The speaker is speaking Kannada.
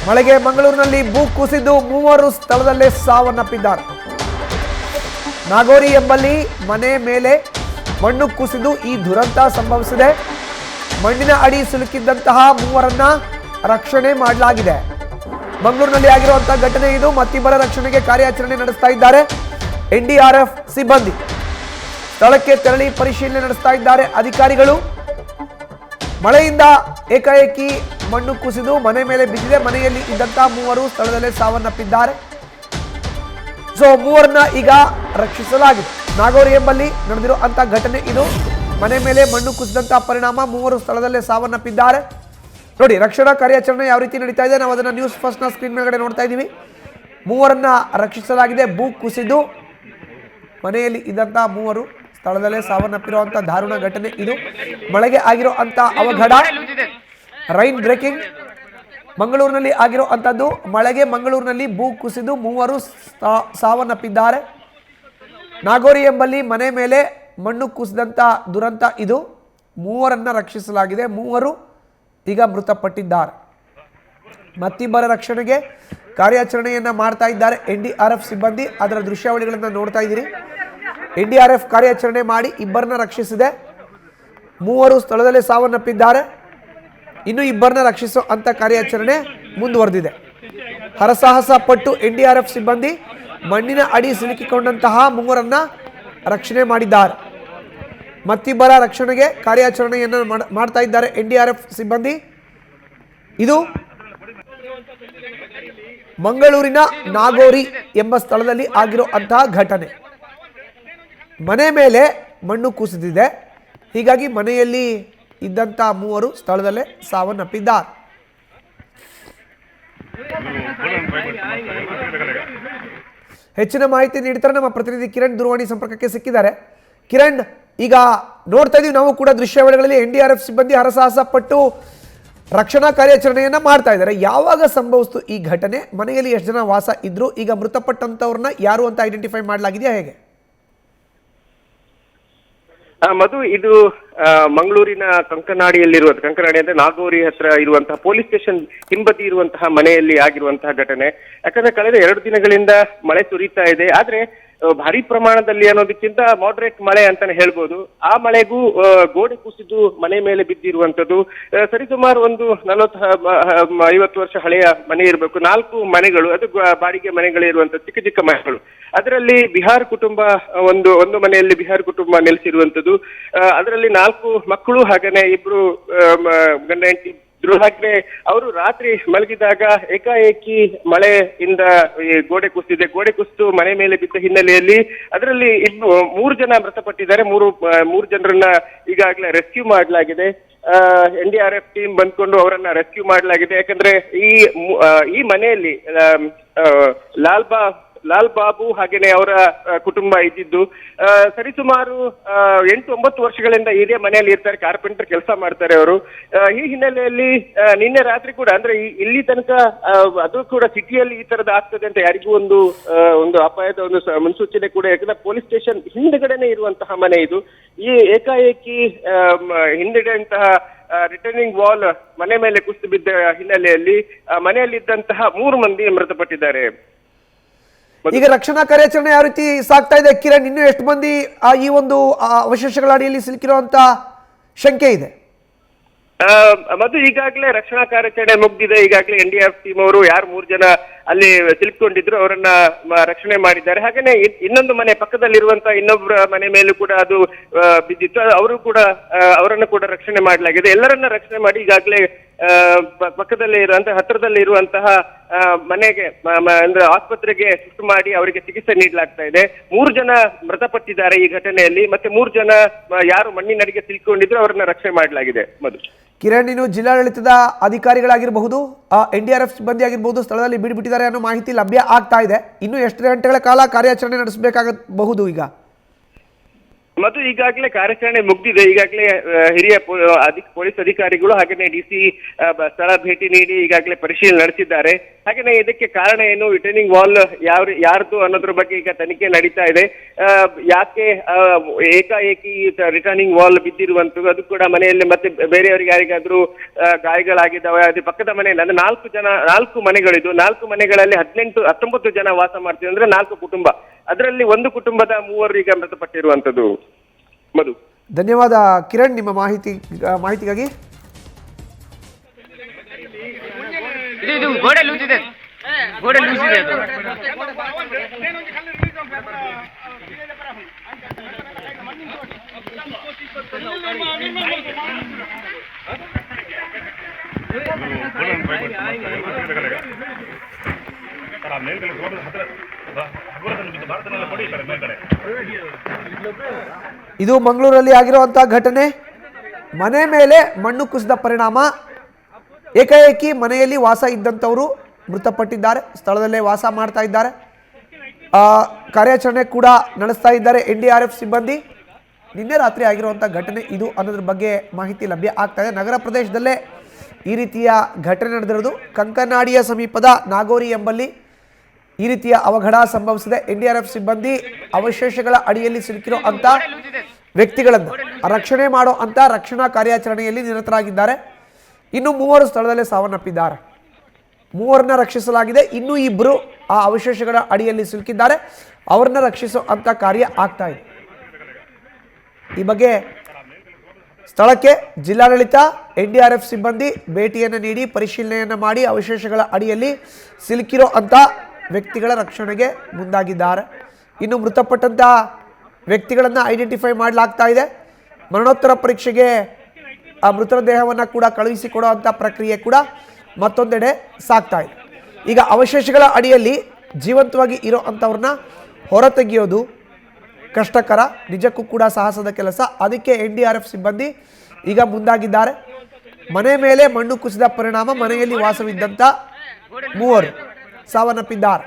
ಮಳೆಗೆ ಮಂಗಳೂರಿನಲ್ಲಿ ಭೂ ಕುಸಿದು ಮೂವರು ಸ್ಥಳದಲ್ಲೇ ಸಾವನ್ನಪ್ಪಿದ್ದಾರೆ. ನಾಗೋರಿ ಎಂಬಲ್ಲಿ ಮನೆ ಮೇಲೆ ಮಣ್ಣು ಕುಸಿದು ಈ ದುರಂತ ಸಂಭವಿಸಿದೆ. ಮಣ್ಣಿನ ಅಡಿ ಸಿಲುಕಿದ್ದಂತಹ ಮೂವರನ್ನ ರಕ್ಷಣೆ ಮಾಡಲಾಗಿದೆ. ಮಂಗಳೂರಿನಲ್ಲಿ ಆಗಿರುವಂತಹ ಘಟನೆ ಇದು. ಮತ್ತಿಬ್ಬರ ರಕ್ಷಣೆಗೆ ಕಾರ್ಯಾಚರಣೆ ನಡೆಸ್ತಾ ಇದ್ದಾರೆ ಎನ್ಡಿಆರ್ಎಫ್ ಸಿಬ್ಬಂದಿ. ಸ್ಥಳಕ್ಕೆ ತೆರಳಿ ಪರಿಶೀಲನೆ ನಡೆಸ್ತಾ ಇದ್ದಾರೆ ಅಧಿಕಾರಿಗಳು. ಮಳೆಯಿಂದ ಏಕಾಏಕಿ ಮಣ್ಣು ಕುಸಿದು ಮನೆ ಮೇಲೆ ಬಿದ್ದಿದೆ. ಮನೆಯಲ್ಲಿ ಇದ್ದಂತಹ ಮೂವರು ಸ್ಥಳದಲ್ಲೇ ಸಾವನ್ನಪ್ಪಿದ್ದಾರೆ. ಮೂವರನ್ನ ಈಗ ರಕ್ಷಿಸಲಾಗಿದೆ. ನಾಗೋರಿ ಎಂಬಲ್ಲಿ ನಡೆದಿರುವಂತ ಘಟನೆ ಇದು. ಮನೆ ಮೇಲೆ ಮಣ್ಣು ಕುಸಿದಂತಹ ಪರಿಣಾಮ ಮೂವರು ಸ್ಥಳದಲ್ಲೇ ಸಾವನ್ನಪ್ಪಿದ್ದಾರೆ. ನೋಡಿ, ರಕ್ಷಣಾ ಕಾರ್ಯಾಚರಣೆ ಯಾವ ರೀತಿ ನಡೀತಾ ಇದೆ ನಾವು ಅದನ್ನ ನ್ಯೂಸ್ ಫಸ್ಟ್ ನ ಸ್ಕ್ರೀನ್ ಮೇಲ್ಗಡೆ ನೋಡ್ತಾ ಇದ್ದೀವಿ. ಮೂವರನ್ನ ರಕ್ಷಿಸಲಾಗಿದೆ. ಭೂ ಕುಸಿದು ಮನೆಯಲ್ಲಿ ಇದ್ದಂತಹ ಮೂವರು ಸ್ಥಳದಲ್ಲೇ ಸಾವನ್ನಪ್ಪಿರುವಂತಹ ದಾರುಣ ಘಟನೆ ಇದು. ಮಳೆಗೆ ಆಗಿರುವಂತ ಅವಘಡ, ರೈನ್ ಬ್ರೇಕಿಂಗ್ ಮಂಗಳೂರಿನಲ್ಲಿ ಆಗಿರುವಂತದ್ದು. ಮಳೆಗೆ ಮಂಗಳೂರಿನಲ್ಲಿ ಭೂ ಕುಸಿದು ಮೂವರು ಸಾವನ್ನಪ್ಪಿದ್ದಾರೆ. ನಾಗೋರಿ ಎಂಬಲ್ಲಿ ಮನೆ ಮೇಲೆ ಮಣ್ಣು ಕುಸಿದಂತ ದುರಂತ ಇದು. ಮೂವರನ್ನ ರಕ್ಷಿಸಲಾಗಿದೆ. ಮೂವರು ಈಗ ಮೃತಪಟ್ಟಿದ್ದಾರೆ. ಮತ್ತಿಬ್ಬರ ರಕ್ಷಣೆಗೆ ಕಾರ್ಯಾಚರಣೆಯನ್ನ ಮಾಡ್ತಾ ಇದ್ದಾರೆ ಎನ್ಡಿಆರ್ಎಫ್ ಸಿಬ್ಬಂದಿ. ಅದರ ದೃಶ್ಯಾವಳಿಗಳನ್ನ ನೋಡ್ತಾ ಇದ್ದೀರಿ. ಎನ್ಡಿಆರ್ಎಫ್ ಕಾರ್ಯಾಚರಣೆ ಮಾಡಿ ಇಬ್ಬರನ್ನ ರಕ್ಷಿಸಿದೆ. ಮೂವರು ಸ್ಥಳದಲ್ಲೇ ಸಾವನ್ನಪ್ಪಿದ್ದಾರೆ. ಇನ್ನು ಇಬ್ಬರನ್ನ ರಕ್ಷಿಸೋ ಅಂತ ಕಾರ್ಯಾಚರಣೆ ಮುಂದುವರೆದಿದೆ. ಹರಸಾಹಸ ಪಟ್ಟು ಎನ್ಡಿಆರ್ಎಫ್ ಸಿಬ್ಬಂದಿ ಮಣ್ಣಿನ ಅಡಿ ಸಿಲುಕಿಕೊಂಡಂತಹ ಮೂವರನ್ನ ರಕ್ಷಣೆ ಮಾಡಿದ್ದಾರೆ. ಮತ್ತಿಬ್ಬರ ರಕ್ಷಣೆಗೆ ಕಾರ್ಯಾಚರಣೆಯನ್ನು ಮಾಡ್ತಾ ಇದ್ದಾರೆ ಎನ್ಡಿಆರ್ಎಫ್ ಸಿಬ್ಬಂದಿ. ಇದು ಮಂಗಳೂರಿನ ನಾಗೋರಿ ಎಂಬ ಸ್ಥಳದಲ್ಲಿ ಆಗಿರುವಂತಹ ಘಟನೆ. ಮನೆ ಮೇಲೆ ಮಣ್ಣು ಕುಸಿದಿದೆ. ಹೀಗಾಗಿ ಮನೆಯಲ್ಲಿ ಇದ್ದಂತ ಮೂವರು ಸ್ಥಳದಲ್ಲೇ ಸಾವನ್ನಪ್ಪಿದ್ದಾರೆ. ಹೆಚ್ಚಿನ ಮಾಹಿತಿ ನೀಡ್ತಾರೆ ನಮ್ಮ ಪ್ರತಿನಿಧಿ ಕಿರಣ್ ದೂರವಾಣಿ ಸಂಪರ್ಕಕ್ಕೆ ಸಿಕ್ಕಿದ್ದಾರೆ. ಕಿರಣ್, ಈಗ ನೋಡ್ತಾ ಇದೀವಿ ನಾವು ಕೂಡ ದೃಶ್ಯಾವಳಿಗಳಲ್ಲಿ ಎನ್ಡಿಆರ್ಎಫ್ ಸಿಬ್ಬಂದಿ ಹರಸಾಹಸ ಪಟ್ಟು ರಕ್ಷಣಾ ಕಾರ್ಯಾಚರಣೆಯನ್ನ ಮಾಡ್ತಾ ಇದ್ದಾರೆ. ಯಾವಾಗ ಸಂಭವಿಸಿತು ಈ ಘಟನೆ? ಮನೆಯಲ್ಲಿ ಎಷ್ಟು ಜನ ವಾಸ ಇದ್ರು? ಈಗ ಮೃತಪಟ್ಟಂತವ್ರನ್ನ ಯಾರು ಅಂತ ಐಡೆಂಟಿಫೈ ಮಾಡಲಾಗಿದೆಯಾ ಹೇಗೆ? ಮಧು, ಇದು ಮಂಗಳೂರಿನ ಕಂಕನಾಡಿ ಅಂದ್ರೆ ನಾಗೋರಿ ಹತ್ರ ಇರುವಂತಹ ಪೊಲೀಸ್ ಸ್ಟೇಷನ್ ಹಿಂಬದಿ ಇರುವಂತಹ ಮನೆಯಲ್ಲಿ ಆಗಿರುವಂತಹ ಘಟನೆ. ಯಾಕಂದ್ರೆ ಕಳೆದ 2 ದಿನಗಳಿಂದ ಮಳೆ ಸುರಿತಾ ಇದೆ. ಆದ್ರೆ ಭಾರಿ ಪ್ರಮಾಣದಲ್ಲಿ ಅನ್ನೋದಕ್ಕಿಂತ ಮಾಡರೇಟ್ ಮಳೆ ಅಂತಾನೆ ಹೇಳ್ಬೋದು. ಆ ಮಳೆಗೂ ಗೋಡೆ ಕುಸಿದು ಮನೆ ಮೇಲೆ ಬಿದ್ದಿರುವಂತದ್ದು. ಸರಿಸುಮಾರು ಒಂದು 40-50 ವರ್ಷ ಹಳೆಯ ಮನೆ ಇರಬೇಕು. 4 ಮನೆಗಳು, ಅದು ಬಾಡಿಗೆ ಮನೆಗಳಿರುವಂತ ಚಿಕ್ಕ ಚಿಕ್ಕ ಮನೆಗಳು. ಅದರಲ್ಲಿ ಬಿಹಾರ್ ಕುಟುಂಬ ಒಂದು ಮನೆಯಲ್ಲಿ ಬಿಹಾರ್ ಕುಟುಂಬ ನೆಲೆಸಿರುವಂತದ್ದು. ಅದರಲ್ಲಿ 4 ಮಕ್ಕಳು ಹಾಗೇನೆ 2 ಗಂಡ ಹೆಂಡತಿ ಇದ್ರು. ಹಾಗೆ ಅವರು ರಾತ್ರಿ ಮಲಗಿದಾಗ ಏಕಾಏಕಿ ಮಳೆಯಿಂದ ಈ ಗೋಡೆ ಕುಸಿತು ಮನೆ ಮೇಲೆ ಬಿದ್ದ ಹಿನ್ನೆಲೆಯಲ್ಲಿ ಅದರಲ್ಲಿ 3 ಜನ ಮೃತಪಟ್ಟಿದ್ದಾರೆ. ಮೂರು ಜನರನ್ನ ಈಗಾಗಲೇ ರೆಸ್ಕ್ಯೂ ಮಾಡಲಾಗಿದೆ. ಎನ್ಡಿಆರ್ಎಫ್ ಟೀಮ್ ಬಂದ್ಕೊಂಡು ಅವರನ್ನ ರೆಸ್ಕ್ಯೂ ಮಾಡಲಾಗಿದೆ. ಯಾಕಂದ್ರೆ ಈ ಮನೆಯಲ್ಲಿ ಲಾಲ್ ಬಾಬು ಹಾಗೇನೆ ಅವರ ಕುಟುಂಬ ಇದ್ದಿದ್ದು. ಸರಿಸುಮಾರು 8-9 ವರ್ಷಗಳಿಂದ ಇದೇ ಮನೆಯಲ್ಲಿ ಇರ್ತಾರೆ. ಕಾರ್ಪೆಂಟರ್ ಕೆಲಸ ಮಾಡ್ತಾರೆ ಅವರು. ಈ ಹಿನ್ನೆಲೆಯಲ್ಲಿ ನಿನ್ನೆ ರಾತ್ರಿ ಕೂಡ, ಅಂದ್ರೆ ಇಲ್ಲಿ ತನಕ ಅದು ಕೂಡ ಸಿಟಿಯಲ್ಲಿ ಈ ತರದ ಆಗ್ತದೆ ಅಂತ ಯಾರಿಗೂ ಒಂದು ಅಪಾಯದ ಒಂದು ಮುನ್ಸೂಚನೆ ಕೂಡ. ಯಾಕಂದ್ರೆ ಪೊಲೀಸ್ ಸ್ಟೇಷನ್ ಹಿಂದ್ಗಡೆನೆ ಇರುವಂತಹ ಮನೆ ಇದು. ಈ ಏಕಾಏಕಿ ಹಿಂದ್ಗಡೆಂತಹ ರಿಟರ್ನಿಂಗ್ ವಾಲ್ ಮನೆ ಮೇಲೆ ಕುಸಿದು ಬಿದ್ದ ಹಿನ್ನೆಲೆಯಲ್ಲಿ ಮನೆಯಲ್ಲಿದ್ದಂತಹ 3 ಮಂದಿ ಮೃತಪಟ್ಟಿದ್ದಾರೆ. ಈಗ ರಕ್ಷಣಾ ಕಾರ್ಯಾಚರಣೆ ಯಾವ ರೀತಿ ಸಾಗ್ತಾ ಇದೆ ಕಿರಣ್? ಇನ್ನು ಎಷ್ಟು ಮಂದಿ ಈ ಒಂದು ಅವಶೇಷಗಳ ಅಡಿಯಲ್ಲಿ ಸಿಲುಕಿರುವಂತ ಶಂಕೆ ಇದೆ? ಮಧು, ಈಗಾಗಲೇ ರಕ್ಷಣಾ ಕಾರ್ಯಾಚರಣೆ ಮುಗ್ದಿದೆ. ಈಗಾಗಲೇ ಎನ್ಡಿಆರ್ಎಫ್ ಟೀಮ್ ಅವರು ಯಾರು 3 ಜನ ಅಲ್ಲಿ ಸಿಲುಕೊಂಡಿದ್ರು ಅವರನ್ನ ರಕ್ಷಣೆ ಮಾಡಿದ್ದಾರೆ. ಹಾಗೇನೆ ಇನ್ನೊಂದು ಮನೆ ಪಕ್ಕದಲ್ಲಿರುವಂತಹ ಇನ್ನೊಬ್ಬರ ಮನೆ ಮೇಲೂ ಕೂಡ ಅದು ಬಿದ್ದಿತ್ತು. ಅವರನ್ನು ಕೂಡ ರಕ್ಷಣೆ ಮಾಡಲಾಗಿದೆ. ಎಲ್ಲರನ್ನ ರಕ್ಷಣೆ ಮಾಡಿ ಈಗಾಗಲೇ ಪಕ್ಕದಲ್ಲೇ ಇರುವಂತಹ ಹತ್ತಿರದಲ್ಲಿ ಇರುವಂತಹ ಮನೆಗೆ ಅಂದ್ರೆ ಆಸ್ಪತ್ರೆಗೆ ಶಿಫ್ಟ್ ಮಾಡಿ ಅವರಿಗೆ ಚಿಕಿತ್ಸೆ ನೀಡಲಾಗ್ತಾ ಇದೆ. 3 ಜನ ಮೃತಪಟ್ಟಿದ್ದಾರೆ ಈ ಘಟನೆಯಲ್ಲಿ. ಮತ್ತೆ 3 ಜನ ಯಾರು ಮಣ್ಣಿನಡಿಗೆ ಸಿಲುಕೊಂಡಿದ್ರು ಅವರನ್ನ ರಕ್ಷಣೆ ಮಾಡಲಾಗಿದೆ. ಮಧು, ಕಿರಣ್, ಇನ್ನು ಜಿಲ್ಲಾಡಳಿತದ ಅಧಿಕಾರಿಗಳಾಗಿರಬಹುದು, ಎನ್ಡಿಆರ್ಎಫ್ ಸಿಬ್ಬಂದಿ ಆಗಿರಬಹುದು ಸ್ಥಳದಲ್ಲಿ ಬಿಟ್ಟಿದ್ದಾರೆ ಅನ್ನೋ ಮಾಹಿತಿ ಲಭ್ಯ ಆಗ್ತಾ ಇದೆ. ಇನ್ನು ಎಷ್ಟು ಗಂಟೆಗಳ ಕಾಲ ಕಾರ್ಯಾಚರಣೆ ನಡೆಸಬೇಕಾಗಬಹುದು? ಈಗ ಮತ್ತು ಈಗಾಗಲೇ ಕಾರ್ಯಾಚರಣೆ ಮುಗ್ದಿದೆ. ಈಗಾಗಲೇ ಹಿರಿಯ ಪೊಲೀಸ್ ಅಧಿಕಾರಿಗಳು ಹಾಗೆಯೇ ಡಿಸಿ ಸ್ಥಳ ಭೇಟಿ ನೀಡಿ ಈಗಾಗಲೇ ಪರಿಶೀಲನೆ ನಡೆಸಿದ್ದಾರೆ. ಹಾಗೆಯೇ ಇದಕ್ಕೆ ಕಾರಣ ಏನು, ರಿಟರ್ನಿಂಗ್ ವಾಲ್ ಯಾರ್ದು ಅನ್ನೋದ್ರ ಬಗ್ಗೆ ಈಗ ತನಿಖೆ ನಡೀತಾ ಇದೆ. ಯಾಕೆ ಏಕಾಏಕಿ ರಿಟರ್ನಿಂಗ್ ವಾಲ್ ಬಿದ್ದಿರುವಂತದ್ದು, ಅದು ಕೂಡ ಮನೆಯಲ್ಲಿ ಮತ್ತೆ ಬೇರೆಯವರಿಗೆ ಯಾರಿಗಾದ್ರೂ ಗಾಯಗಳಾಗಿದ್ದಾವೆ. ಅದೇ ಪಕ್ಕದ ಮನೆಯಲ್ಲಿ ಅಂದ್ರೆ 4 ಮನೆಗಳಿದ್ದು 4 ಮನೆಗಳಲ್ಲಿ 19 ಜನ ವಾಸ ಮಾಡ್ತೀವಿ, ಅಂದ್ರೆ 4 ಕುಟುಂಬ. ಅದರಲ್ಲಿ ಒಂದು ಕುಟುಂಬದ 3 ಈಗ ಮೃತಪಟ್ಟಿರುವಂತದ್ದು. ಮಧು, ಧನ್ಯವಾದ ಕಿರಣ್ ನಿಮ್ಮ ಮಾಹಿತಿಗಾಗಿ. ಇದು ಗೋಡೆ ಲೂಸಿದೆ, ಗೋಡೆ ಲೂಸಿದೆ ಅದು. ಇದು ಮಂಗಳೂರಲ್ಲಿ ಆಗಿರುವಂತಹ ಘಟನೆ. ಮನೆ ಮೇಲೆ ಮಣ್ಣು ಕುಸಿದ ಪರಿಣಾಮ ಏಕಾಏಕಿ ಮನೆಯಲ್ಲಿ ವಾಸ ಇದ್ದಂಥವರು ಮೃತಪಟ್ಟಿದ್ದಾರೆ. ಸ್ಥಳದಲ್ಲೇ ವಾಸ ಮಾಡ್ತಾ ಇದ್ದಾರೆ. ಕಾರ್ಯಾಚರಣೆ ಕೂಡ ನಡೆಸ್ತಾ ಇದ್ದಾರೆ NDRF ಸಿಬ್ಬಂದಿ. ನಿನ್ನೆ ರಾತ್ರಿ ಆಗಿರುವಂಥ ಘಟನೆ ಇದು ಅನ್ನೋದ್ರ ಬಗ್ಗೆ ಮಾಹಿತಿ ಲಭ್ಯ ಆಗ್ತಾ ಇದೆ. ನಗರ ಪ್ರದೇಶದಲ್ಲೇ ಈ ರೀತಿಯ ಘಟನೆ ನಡೆದಿರೋದು. ಕಂಕನಾಡಿಯ ಸಮೀಪದ ನಾಗೋರಿ ಎಂಬಲ್ಲಿ ಈ ರೀತಿಯ ಅವಘಡ ಸಂಭವಿಸಿದೆ. NDRF ಸಿಬ್ಬಂದಿ ಅವಶೇಷಗಳ ಅಡಿಯಲ್ಲಿ ಸಿಲುಕಿರೋ ಅಂತ ವ್ಯಕ್ತಿಗಳನ್ನು ರಕ್ಷಣೆ ಮಾಡೋ ಅಂತ ರಕ್ಷಣಾ ಕಾರ್ಯಾಚರಣೆಯಲ್ಲಿ ನಿರತರಾಗಿದ್ದಾರೆ. ಇನ್ನು 3 ಸ್ಥಳದಲ್ಲೇ ಸಾವನ್ನಪ್ಪಿದ್ದಾರೆ. 3ರನ್ನ ರಕ್ಷಿಸಲಾಗಿದೆ. ಇನ್ನೂ 2 ಆ ಅವಶೇಷಗಳ ಅಡಿಯಲ್ಲಿ ಸಿಲುಕಿದ್ದಾರೆ. ಅವರನ್ನ ರಕ್ಷಿಸೋ ಅಂತ ಕಾರ್ಯ ಆಗ್ತಾ ಇದೆ. ಈ ಬಗ್ಗೆ ಸ್ಥಳಕ್ಕೆ ಜಿಲ್ಲಾಡಳಿತ NDRF ಸಿಬ್ಬಂದಿ ಭೇಟಿಯನ್ನು ನೀಡಿ ಪರಿಶೀಲನೆಯನ್ನು ಮಾಡಿ ಅವಶೇಷಗಳ ಅಡಿಯಲ್ಲಿ ಸಿಲುಕಿರೋ ಅಂತ ವ್ಯಕ್ತಿಗಳ ರಕ್ಷಣೆಗೆ ಮುಂದಾಗಿದ್ದಾರೆ. ಇನ್ನು ಮೃತಪಟ್ಟಂಥ ವ್ಯಕ್ತಿಗಳನ್ನು ಐಡೆಂಟಿಫೈ ಮಾಡಲಾಗ್ತಾ ಇದೆ. ಮರಣೋತ್ತರ ಪರೀಕ್ಷೆಗೆ ಆ ಮೃತರ ದೇಹವನ್ನು ಕೂಡ ಕಳುಹಿಸಿಕೊಡೋ ಅಂಥ ಪ್ರಕ್ರಿಯೆ ಕೂಡ ಮತ್ತೊಂದೆಡೆ ಸಾಗ್ತಾ ಇದೆ. ಈಗ ಅವಶೇಷಗಳ ಅಡಿಯಲ್ಲಿ ಜೀವಂತವಾಗಿ ಇರೋ ಅಂಥವ್ರನ್ನ ಹೊರತೆಗೆಯೋದು ಕಷ್ಟಕರ, ನಿಜಕ್ಕೂ ಕೂಡ ಸಾಹಸದ ಕೆಲಸ. ಅದಕ್ಕೆ NDRF ಸಿಬ್ಬಂದಿ ಈಗ ಮುಂದಾಗಿದ್ದಾರೆ. ಮನೆ ಮೇಲೆ ಮಣ್ಣು ಕುಸಿದ ಪರಿಣಾಮ ಮನೆಯಲ್ಲಿ ವಾಸವಿದ್ದಂಥ 3 ಸಾವನ್ನಪ್ಪಿದ್ದಾರೆ.